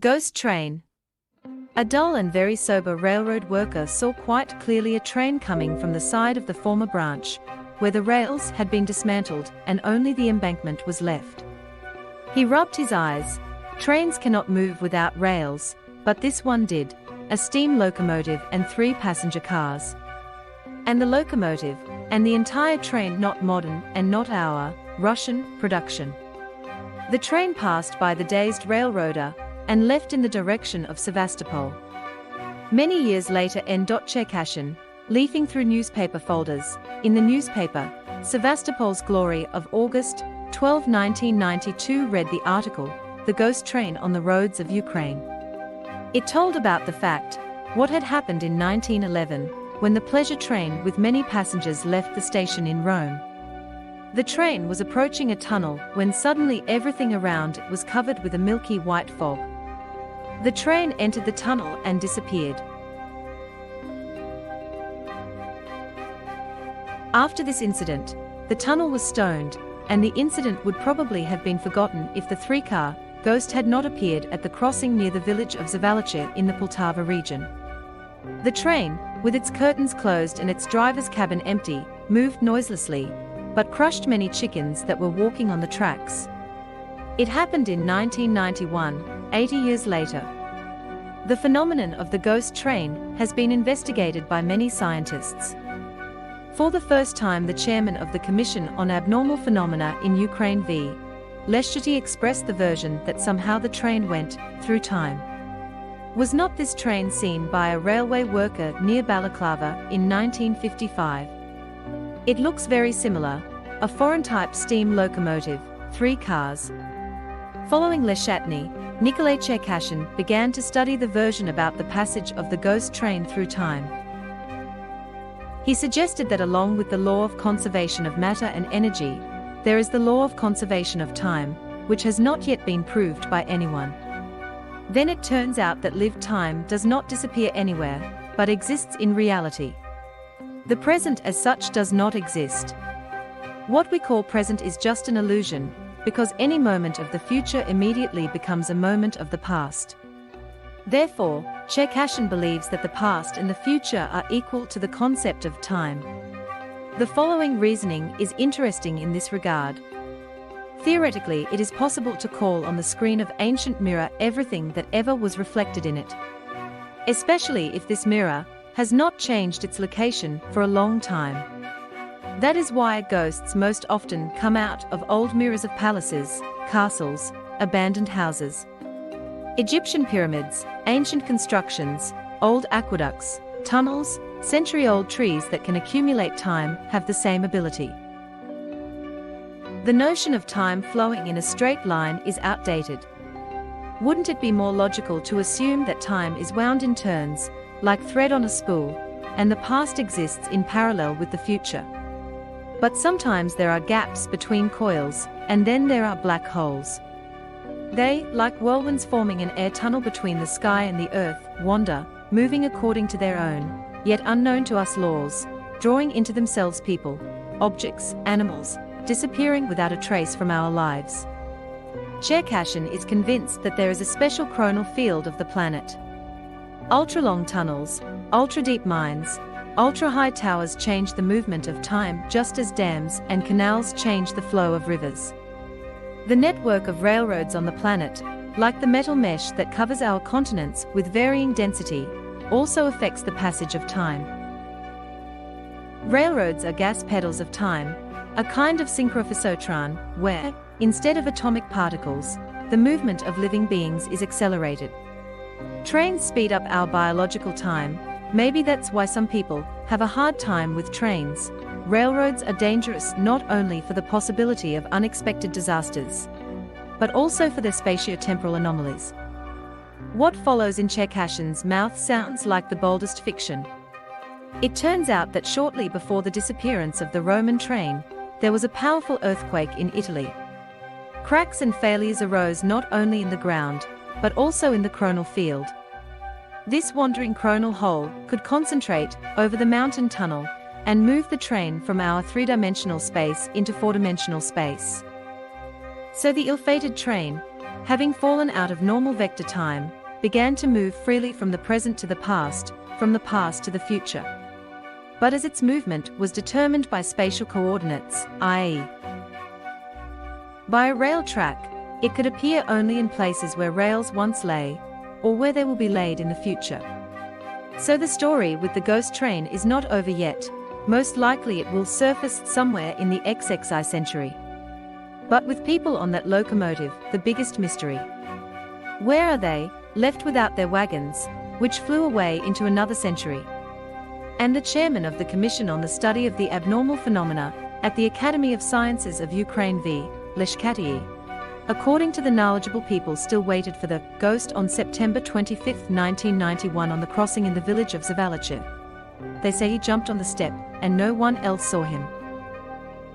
Ghost train. A dull and very sober railroad worker saw quite clearly a train coming from the side of the former branch, where the rails had been dismantled and only the embankment was left. He rubbed his eyes. Trains cannot move without rails, but this one did, a steam locomotive and 3 passenger cars. And the locomotive, and the entire train not modern and not our Russian production. The train passed by the dazed railroader and left in the direction of Sevastopol. Many years later Cherkashin, leafing through newspaper folders, in the newspaper, Sevastopol's Glory of August 12, 1992 read the article, "The Ghost Train on the Roads of Ukraine." It told about the fact, what had happened in 1911, when the pleasure train with many passengers left the station in Rome. The train was approaching a tunnel when suddenly everything around it was covered with a milky white fog. The train entered the tunnel and disappeared. After this incident, the tunnel was stoned, and the incident would probably have been forgotten if the 3-car ghost had not appeared at the crossing near the village of Sevastopol in the Poltava region. The train, with its curtains closed and its driver's cabin empty, moved noiselessly, but crushed many chickens that were walking on the tracks. It happened in 1991, 80 years later. The phenomenon of the ghost train has been investigated by many scientists. For the first time, the chairman of the Commission on Abnormal Phenomena in Ukraine V. Leshchety expressed the version that somehow the train went through time. Was not this train seen by a railway worker near Balaclava in 1955? It looks very similar, a foreign-type steam locomotive, 3 cars. Following Leshchety, Nikolai Cherkashin began to study the version about the passage of the ghost train through time. He suggested that along with the law of conservation of matter and energy, there is the law of conservation of time, which has not yet been proved by anyone. Then it turns out that lived time does not disappear anywhere, but exists in reality. The present as such does not exist. What we call present is just an illusion, because any moment of the future immediately becomes a moment of the past. Therefore, Cherkashin believes that the past and the future are equal to the concept of time. The following reasoning is interesting in this regard. Theoretically, it is possible to call on the screen of ancient mirror everything that ever was reflected in it. Especially if this mirror has not changed its location for a long time. That is why ghosts most often come out of old mirrors of palaces, castles, abandoned houses. Egyptian pyramids, ancient constructions, old aqueducts, tunnels, century-old trees that can accumulate time have the same ability. The notion of time flowing in a straight line is outdated. Wouldn't it be more logical to assume that time is wound in turns, like thread on a spool, and the past exists in parallel with the future? But sometimes there are gaps between coils, and then there are black holes. They, like whirlwinds forming an air tunnel between the sky and the earth, wander, moving according to their own, yet unknown to us laws, drawing into themselves people, objects, animals, disappearing without a trace from our lives. Cherkashin is convinced that there is a special chronal field of the planet. Ultra-long tunnels, ultra-deep mines, ultra-high towers change the movement of time just as dams and canals change the flow of rivers. The network of railroads on the planet, like the metal mesh that covers our continents with varying density, also affects the passage of time. Railroads are gas pedals of time, a kind of synchrophysotron, where, instead of atomic particles, the movement of living beings is accelerated. Trains speed up our biological time. Maybe that's why some people have a hard time with trains. Railroads are dangerous not only for the possibility of unexpected disasters, but also for their spatio-temporal anomalies. What follows in Cherkashin's mouth sounds like the boldest fiction. It turns out that shortly before the disappearance of the Roman train, there was a powerful earthquake in Italy. Cracks and failures arose not only in the ground, but also in the chronal field. This wandering chronal hole could concentrate over the mountain tunnel and move the train from our 3-dimensional space into 4-dimensional space. So the ill-fated train, having fallen out of normal vector time, began to move freely from the present to the past, from the past to the future. But as its movement was determined by spatial coordinates, i.e., by a rail track, it could appear only in places where rails once lay, or where they will be laid in the future. So the story with the ghost train is not over yet. Most likely it will surface somewhere in the XXI century. But with people on that locomotive, the biggest mystery. Where are they, left without their wagons, which flew away into another century? And the chairman of the Commission on the Study of the Abnormal Phenomena at the Academy of Sciences of Ukraine v. Leshkatii, according to the knowledgeable people, still waited for the ghost on September 25, 1991 on the crossing in the village of Sevastopol. They say he jumped on the step, and no one else saw him.